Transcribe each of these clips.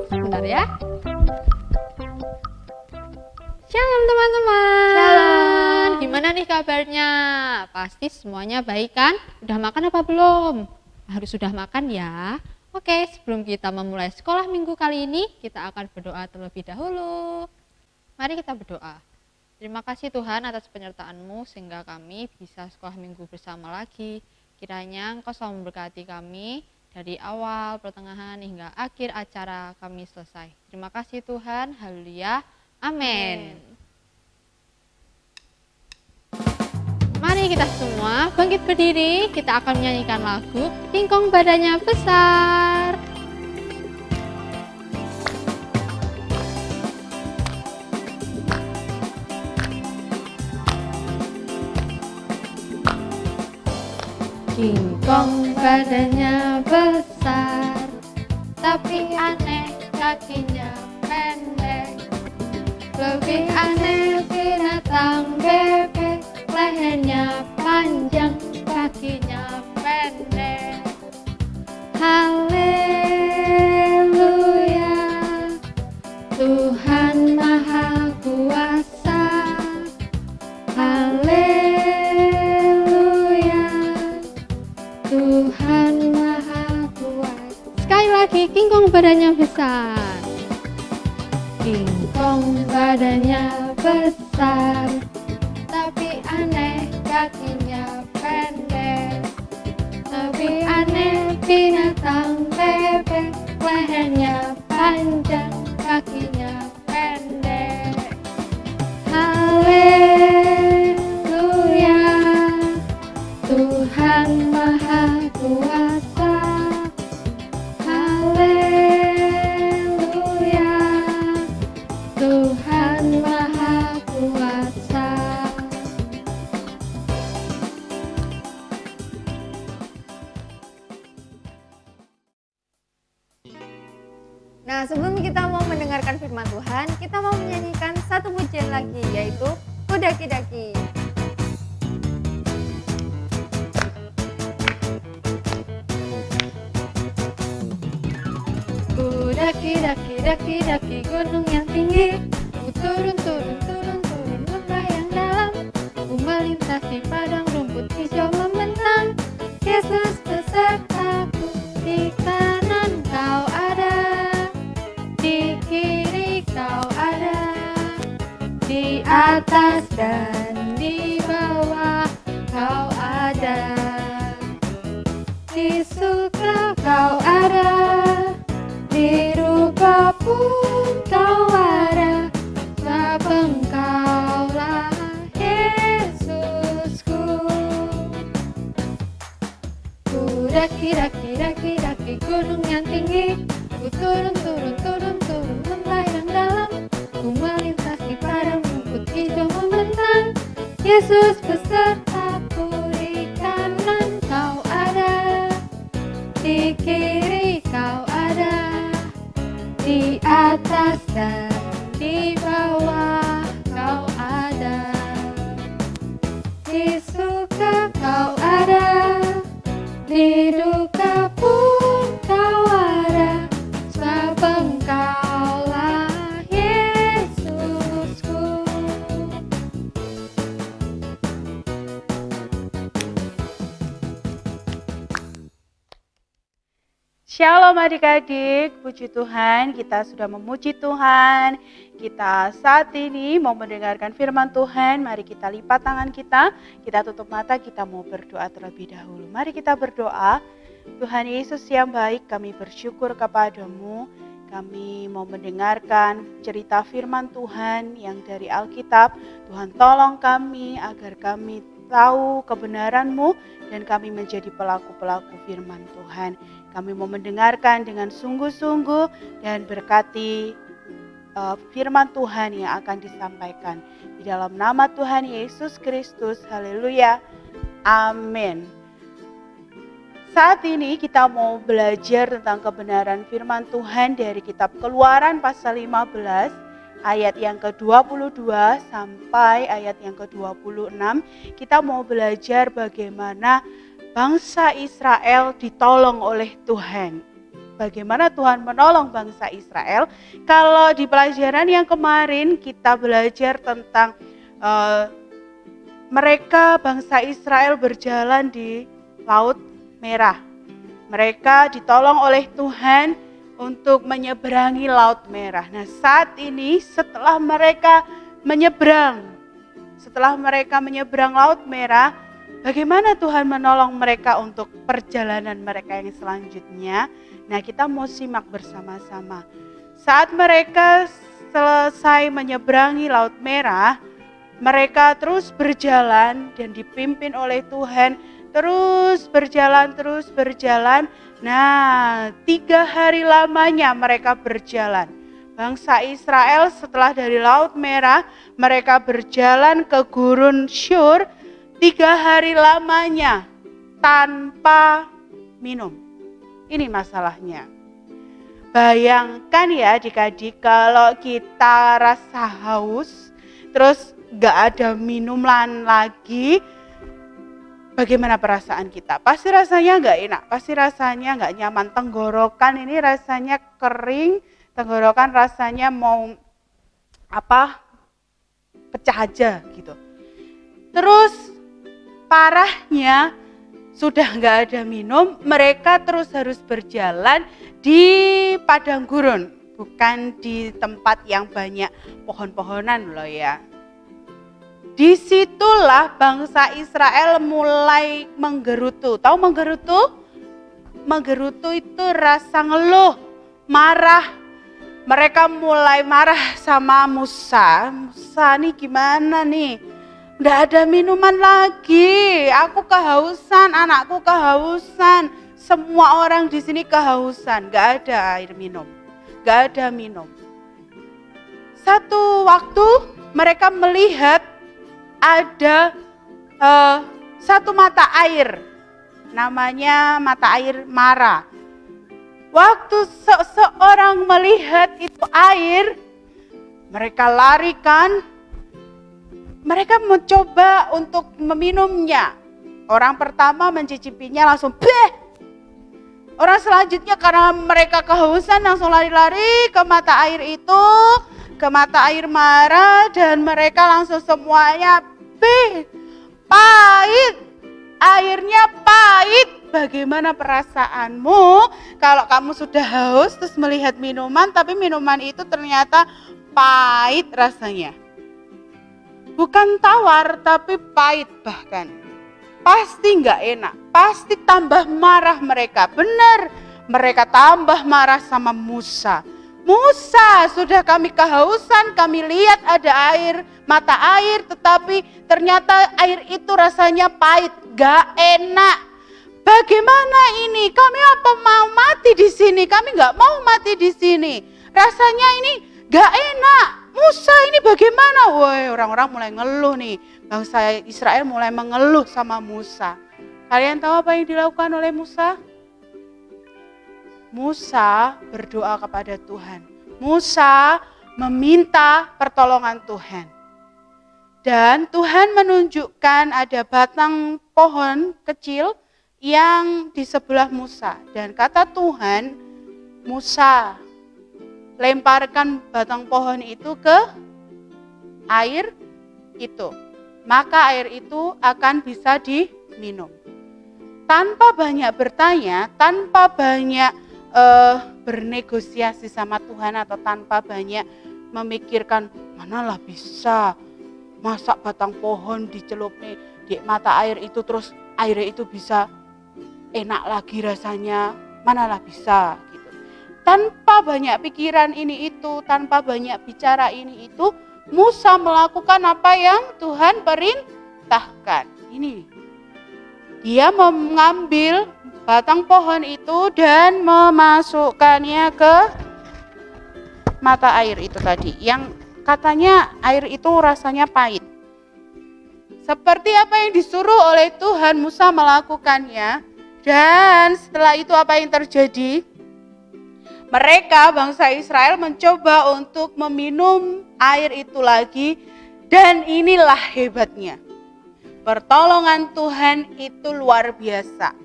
Bentar ya. Shalom teman-teman. Shalom. Gimana nih kabarnya? Pasti semuanya baik kan? Udah makan apa belum? Harus sudah makan ya. Oke, sebelum kita memulai sekolah minggu kali ini, kita akan berdoa terlebih dahulu. Mari kita berdoa. Terima kasih Tuhan atas penyertaan-Mu sehingga kami bisa sekolah minggu bersama lagi. Kiranya Engkau selalu memberkati kami dari awal, pertengahan, hingga akhir acara kami selesai. Terima kasih Tuhan. Haleluya. Amin. Mari kita semua bangkit berdiri, kita akan menyanyikan lagu Kingkong Badannya Besar. Kingkong badannya besar, tapi aneh kakinya pendek. Lebih aneh binatang bebek, lehernya panjang, kakinya pendek. Haleluya, Tuhan Maha Kuasa. Haleluya, Tuhan Maha Kuasa. Sekali lagi, kingkong badannya besar. Kingkong badannya besar, tapi aneh kakinya pendek. Lebih aneh binatang bebek, lehernya panjang, kakinya pendek. Haleluya, Tuhan Maha Kuasa. Haleluya, Tuhan Maha Kuasa. Nah, sebelum kita mau mendengarkan firman Tuhan, kita mau menyanyikan satu pujian lagi, yaitu Kudaki-daki. Kudaki-daki gunung yang tinggi, ku turun lembah yang dalam, ku melintasi padang rumput hijau membentang. Yesus besertaku, di kanan kau ada, di kiri kau ada, di atas dan di bawah kau ada, di suka kau ada, di duka pun kau ada, sebab Engkaulah Yesusku. Ku daki gunung yang tinggi, ku turun lembah yang dalam, ku melintasi padang rumput hijau membentang. Yesus besertaku, di kanan kau ada, di kiri kau ada, di atas dan di bawah kau ada, di suka kau ada, di duka pun kau ada, sebab Engkaulah Yesusku. Shalom adik-adik, puji Tuhan, kita sudah memuji Tuhan. Kita saat ini mau mendengarkan firman Tuhan, mari kita lipat tangan kita tutup mata, kita mau berdoa terlebih dahulu. Mari kita berdoa. Tuhan Yesus yang baik, kami bersyukur kepada-Mu. Kami mau mendengarkan cerita firman Tuhan yang dari Alkitab. Tuhan tolong kami agar kami tahu kebenaran-Mu dan kami menjadi pelaku-pelaku firman Tuhan. Kami mau mendengarkan dengan sungguh-sungguh dan berkati firman Tuhan yang akan disampaikan. Di dalam nama Tuhan Yesus Kristus, haleluya. Amin. Saat ini kita mau belajar tentang kebenaran firman Tuhan dari kitab Keluaran pasal 15 ayat yang ke-22 sampai ayat yang ke-26. Kita mau belajar bagaimana bangsa Israel ditolong oleh Tuhan. Bagaimana Tuhan menolong bangsa Israel. Kalau di pelajaran yang kemarin kita belajar tentang mereka bangsa Israel berjalan di Laut Merah. Mereka ditolong oleh Tuhan untuk menyeberangi Laut Merah. Nah, saat ini setelah mereka menyeberang Laut Merah, bagaimana Tuhan menolong mereka untuk perjalanan mereka yang selanjutnya? Nah, kita mau simak bersama-sama. Saat mereka selesai menyeberangi Laut Merah, mereka terus berjalan dan dipimpin oleh Tuhan, terus berjalan. Nah, 3 hari lamanya mereka berjalan. Bangsa Israel setelah dari Laut Merah, mereka berjalan ke Gurun Syur 3 hari lamanya tanpa minum. Ini masalahnya. Bayangkan ya adik-adik, kalau kita rasa haus, terus gak ada minuman lagi, bagaimana perasaan kita? Pasti rasanya gak enak, pasti rasanya gak nyaman. Tenggorokan ini rasanya kering, tenggorokan rasanya mau pecah aja gitu. Terus parahnya sudah gak ada minum, mereka terus harus berjalan di padang gurun, bukan di tempat yang banyak pohon-pohonan loh ya. Disitulah bangsa Israel mulai menggerutu. Tahu menggerutu? Menggerutu itu rasa ngeluh, marah. Mereka mulai marah sama Musa. Musa nih gimana nih? Nggak ada minuman lagi. Aku kehausan, anakku kehausan. Semua orang di sini kehausan. Nggak ada air minum. Nggak ada minum. Satu waktu mereka melihat ada satu mata air, namanya mata air Mara. Waktu seseorang melihat itu air, mereka larikan, mereka mencoba untuk meminumnya. Orang pertama mencicipinya langsung beh. Orang selanjutnya karena mereka kehausan langsung lari-lari ke mata air itu, ke mata air Mara, dan mereka langsung semuanya pahit, airnya pahit. Bagaimana perasaanmu kalau kamu sudah haus terus melihat minuman, tapi minuman itu ternyata pahit rasanya? Bukan tawar tapi pahit bahkan. Pasti gak enak, pasti tambah marah mereka. Benar, mereka tambah marah sama Musa. Musa, sudah kami kehausan, kami lihat ada air, mata air, tetapi ternyata air itu rasanya pahit, gak enak. Bagaimana ini? Kami apa mau mati di sini? Kami gak mau mati di sini. Rasanya ini gak enak. Musa ini bagaimana? Woi, orang-orang mulai ngeluh nih. Bangsa Israel mulai mengeluh sama Musa. Kalian tahu apa yang dilakukan oleh Musa? Musa berdoa kepada Tuhan. Musa meminta pertolongan Tuhan. Dan Tuhan menunjukkan ada batang pohon kecil yang di sebelah Musa. Dan kata Tuhan, Musa, lemparkan batang pohon itu ke air itu. Maka air itu akan bisa diminum. Tanpa banyak bertanya, tanpa banyak bernegosiasi sama Tuhan atau tanpa banyak memikirkan manalah bisa masak batang pohon dicelup di mata air itu terus air itu bisa enak lagi rasanya, manalah bisa gitu. Tanpa banyak pikiran ini itu, tanpa banyak bicara ini itu, Musa melakukan apa yang Tuhan perintahkan. Ini dia mengambil batang pohon itu dan memasukkannya ke mata air itu tadi. Yang katanya air itu rasanya pahit. Seperti apa yang disuruh oleh Tuhan, Musa melakukannya. Dan setelah itu apa yang terjadi? Mereka, bangsa Israel, mencoba untuk meminum air itu lagi. Dan inilah hebatnya. Pertolongan Tuhan itu luar biasa.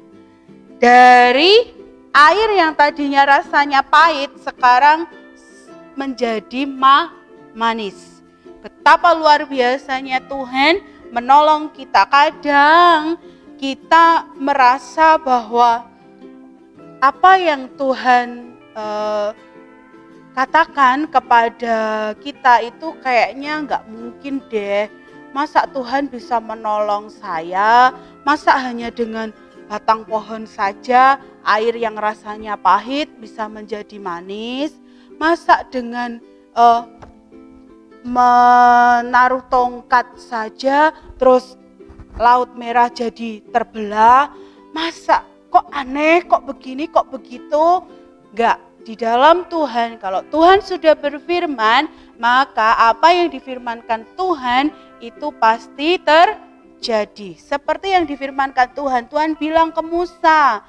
Dari air yang tadinya rasanya pahit, sekarang menjadi manis. Betapa luar biasanya Tuhan menolong kita. Kadang kita merasa bahwa apa yang Tuhan katakan kepada kita itu kayaknya nggak mungkin deh. Masa Tuhan bisa menolong saya? Masa hanya dengan batang pohon saja air yang rasanya pahit bisa menjadi manis? Masa dengan menaruh tongkat saja terus laut merah jadi terbelah? Masa kok aneh, kok begini, kok begitu? Enggak, di dalam Tuhan, kalau Tuhan sudah berfirman, maka apa yang difirmankan Tuhan itu pasti terjadi. Seperti yang difirmankan Tuhan, Tuhan bilang ke Musa.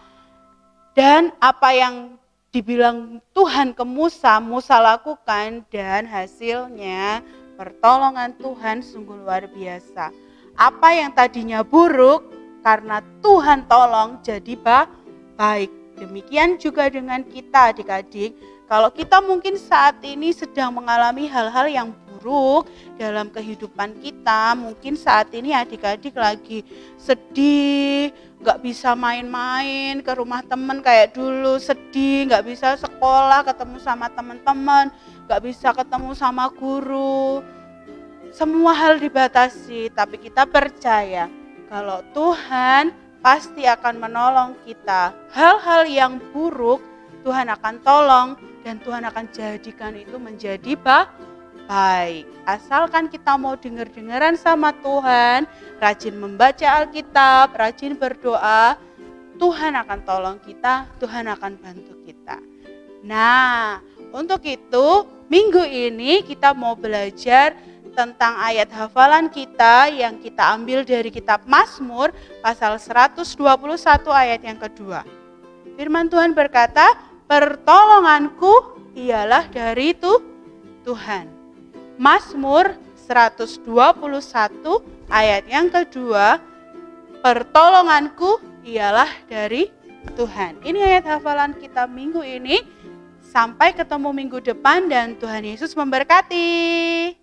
Dan apa yang dibilang Tuhan ke Musa, Musa lakukan, dan hasilnya pertolongan Tuhan sungguh luar biasa. Apa yang tadinya buruk, karena Tuhan tolong jadi baik. Demikian juga dengan kita adik-adik. Kalau kita mungkin saat ini sedang mengalami hal-hal yang buruk dalam kehidupan kita, mungkin saat ini adik-adik lagi sedih, gak bisa main-main ke rumah teman kayak dulu, sedih, gak bisa sekolah, ketemu sama teman-teman, gak bisa ketemu sama guru. Semua hal dibatasi, tapi kita percaya kalau Tuhan pasti akan menolong kita. Hal-hal yang buruk Tuhan akan tolong dan Tuhan akan jadikan itu menjadi baik. Asalkan kita mau dengar-dengaran sama Tuhan, rajin membaca Alkitab, rajin berdoa, Tuhan akan tolong kita, Tuhan akan bantu kita. Nah, untuk itu minggu ini kita mau belajar tentang ayat hafalan kita yang kita ambil dari kitab Mazmur pasal 121 ayat yang kedua. Firman Tuhan berkata, pertolonganku ialah dari Tuhan. Mazmur 121 ayat yang kedua, pertolonganku ialah dari Tuhan. Ini ayat hafalan kita minggu ini. Sampai ketemu minggu depan dan Tuhan Yesus memberkati.